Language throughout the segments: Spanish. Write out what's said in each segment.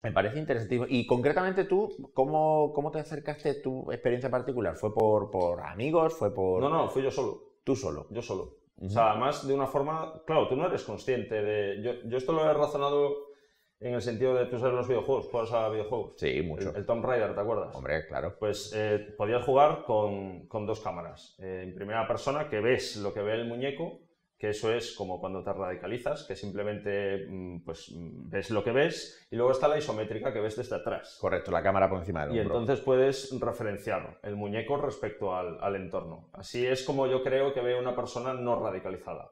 Me parece interesantísimo. Y concretamente tú, ¿cómo te acercaste tu experiencia particular? ¿Fue por amigos? ¿Fue por...? No, fui yo solo. Tú solo. Yo solo. O sea, además de una forma... Claro, tú no eres consciente de... Yo esto lo he razonado en el sentido de... Tú sabes los videojuegos, juegas a videojuegos. Sí, mucho. El Tomb Raider, ¿te acuerdas? Hombre, claro. Pues podías jugar con dos cámaras. En primera persona, que ves lo que ve el muñeco, que eso es como cuando te radicalizas, que simplemente pues, ves lo que ves, y luego está la isométrica, que ves desde atrás. Correcto, la cámara por encima del hombro. Y entonces puedes referenciar el muñeco respecto al entorno. Así es como yo creo que ve una persona no radicalizada,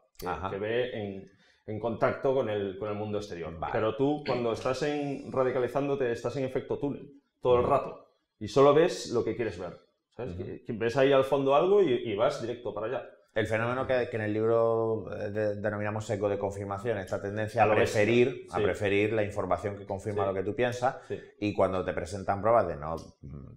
que ve en contacto con el mundo exterior. Vale. Pero tú, cuando estás radicalizándote, estás en efecto túnel todo el rato, y solo ves lo que quieres ver. ¿Sabes? Que ves ahí al fondo algo y vas directo para allá. El fenómeno que en el libro denominamos sesgo de confirmación, esta tendencia a preferir la información que confirma lo que tú piensas, y cuando te presentan pruebas de no,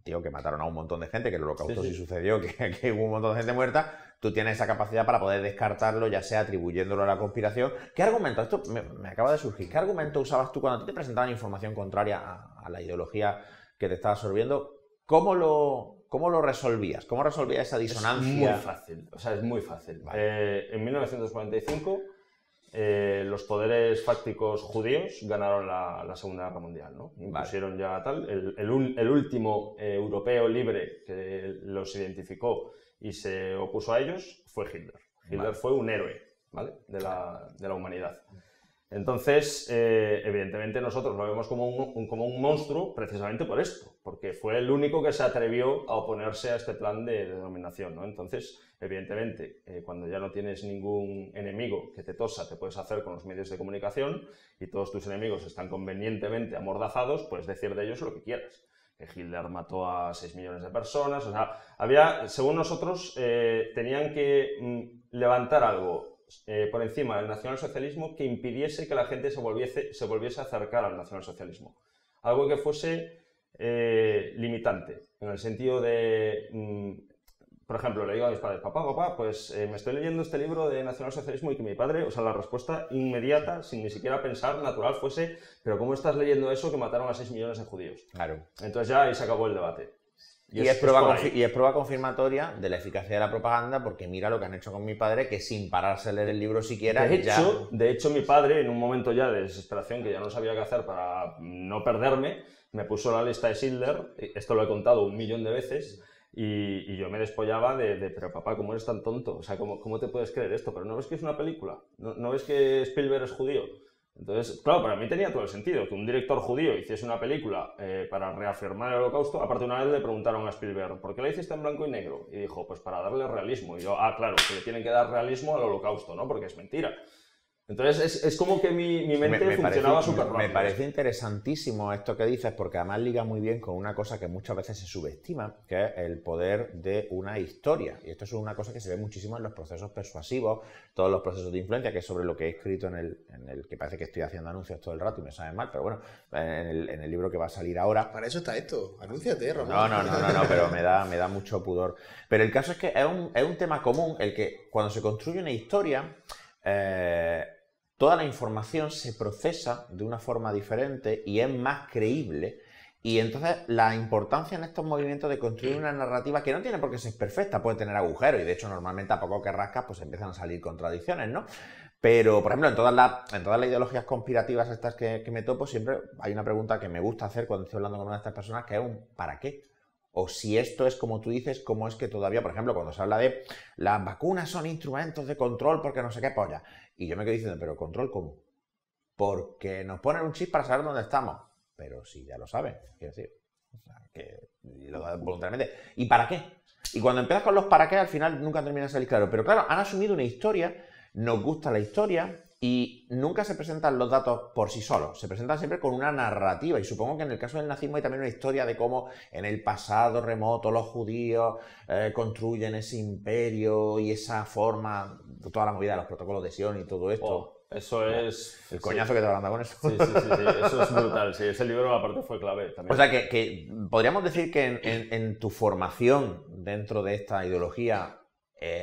tío, que mataron a un montón de gente, que el holocausto sí sucedió, que hubo un montón de gente muerta, tú tienes esa capacidad para poder descartarlo, ya sea atribuyéndolo a la conspiración. ¿Qué argumento? Esto me acaba de surgir. ¿Qué argumento usabas tú cuando te presentaban información contraria a la ideología que te estaba absorbiendo? ¿Cómo lo resolvías? ¿Cómo resolvías esa disonancia? Es muy fácil, o sea, es muy fácil. Vale. En 1945 los poderes fácticos judíos ganaron la Segunda Guerra Mundial, ¿no? Impusieron ya tal. El último europeo libre que los identificó y se opuso a ellos fue Hitler. Hitler fue un héroe, ¿vale? de la humanidad. Entonces, evidentemente nosotros lo vemos como un monstruo precisamente por esto, porque fue el único que se atrevió a oponerse a este plan de dominación, ¿no? Entonces, evidentemente, cuando ya no tienes ningún enemigo que te tosa, te puedes hacer con los medios de comunicación y todos tus enemigos están convenientemente amordazados, puedes decir de ellos lo que quieras. Que Hitler mató a 6 millones de personas, o sea, según nosotros, tenían que levantar algo por encima del nacionalsocialismo que impidiese que la gente se volviese a acercar al nacionalsocialismo. Algo que fuese limitante, en el sentido de, por ejemplo, le digo a mis padres, papá, pues me estoy leyendo este libro de nacionalsocialismo, y que mi padre, o sea, la respuesta inmediata, sin ni siquiera pensar, natural, fuese, pero ¿cómo estás leyendo eso que mataron a 6 millones de judíos? Claro. Entonces ya ahí se acabó el debate. Y es prueba confirmatoria de la eficacia de la propaganda, porque mira lo que han hecho con mi padre, que sin pararse a leer el libro siquiera... De hecho, mi padre, en un momento ya de desesperación, que ya no sabía qué hacer para no perderme, me puso la lista de Schindler, esto lo he contado 1.000.000 de veces, y yo me despollaba pero papá, ¿cómo eres tan tonto? O sea, ¿cómo te puedes creer esto? ¿Pero no ves que es una película? ¿No ves que Spielberg es judío? Entonces, claro, para mí tenía todo el sentido que un director judío hiciese una película para reafirmar el holocausto. Aparte, una vez le preguntaron a Spielberg, ¿por qué la hiciste en blanco y negro? Y dijo, pues para darle realismo. Y yo, claro, que le tienen que dar realismo al holocausto, ¿no? Porque es mentira. Entonces, es como que mi mente funcionaba súper rápido. Me parece interesantísimo esto que dices, porque además liga muy bien con una cosa que muchas veces se subestima, que es el poder de una historia. Y esto es una cosa que se ve muchísimo en los procesos persuasivos, todos los procesos de influencia, que es sobre lo que he escrito en el que parece que estoy haciendo anuncios todo el rato y me sabe mal, pero bueno, en el libro que va a salir ahora... Para eso está esto, anúnciate, Ramón. No, pero me da mucho pudor. Pero el caso es que es un tema común el que cuando se construye una historia... toda la información se procesa de una forma diferente y es más creíble, y entonces la importancia en estos movimientos de construir una narrativa que no tiene por qué ser perfecta, puede tener agujeros, y de hecho normalmente a poco que rascas pues empiezan a salir contradicciones, ¿no? Pero, por ejemplo, en todas las ideologías conspirativas estas que me topo, siempre hay una pregunta que me gusta hacer cuando estoy hablando con una de estas personas, que es un ¿para qué? O si esto es como tú dices, ¿cómo es que todavía, por ejemplo, cuando se habla de las vacunas son instrumentos de control porque no sé qué polla? Y yo me quedo diciendo, ¿pero control cómo? Porque nos ponen un chip para saber dónde estamos. Pero si ya lo saben, quiero decir, o sea, que lo dan voluntariamente. ¿Y para qué? Y cuando empiezas con los para qué, al final nunca termina de salir claro. Pero claro, han asumido una historia, nos gusta la historia, y nunca se presentan los datos por sí solos, se presentan siempre con una narrativa, y supongo que en el caso del nazismo hay también una historia de cómo en el pasado remoto los judíos construyen ese imperio y esa forma, toda la movida de los protocolos de Sion y todo esto. Eso es... El coñazo que te va dando con eso. Sí, eso es brutal, sí, ese libro aparte fue clave también. O sea que podríamos decir que en tu formación dentro de esta ideología,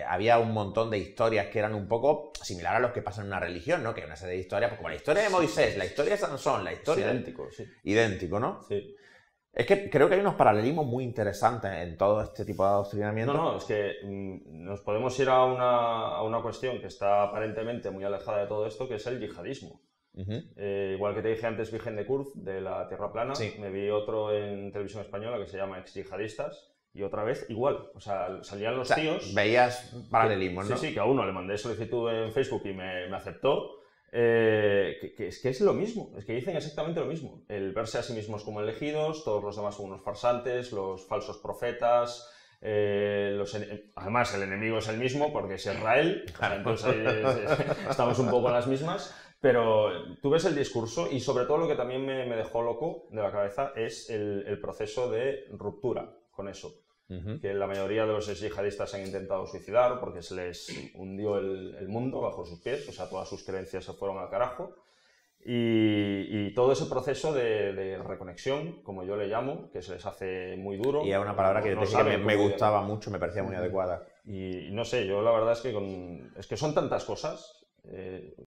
había un montón de historias que eran un poco similares a los que pasan en una religión, ¿no? Que hay una serie de historias, pues como la historia de Moisés, la historia de Sansón, la historia... Es idéntico, sí. Idéntico, ¿no? Sí. Es que creo que hay unos paralelismos muy interesantes en todo este tipo de adoctrinamiento. No, es que nos podemos ir a una cuestión que está aparentemente muy alejada de todo esto, que es el yihadismo. Igual que te dije antes Virgen de Kurz, de la Tierra Plana, sí. Me vi otro en televisión española que se llama Ex Yihadistas, y otra vez igual, o sea, salían los tíos... Veías paralelismos, ¿no? Sí, que a uno le mandé solicitud en Facebook y me aceptó, que es lo mismo, es que dicen exactamente lo mismo, el verse a sí mismos como elegidos, todos los demás son unos farsantes, los falsos profetas... además el enemigo es el mismo porque es Israel, o sea, entonces estamos un poco en las mismas, pero tú ves el discurso y sobre todo lo que también me dejó loco de la cabeza es el proceso de ruptura con eso, que la mayoría de los yihadistas han intentado suicidar porque se les hundió el mundo bajo sus pies, o sea, todas sus creencias se fueron al carajo. Y todo ese proceso de reconexión, como yo le llamo, que se les hace muy duro. Y es una palabra que, me gustaba mucho, me parecía muy adecuada. Y no sé, yo la verdad es que son tantas cosas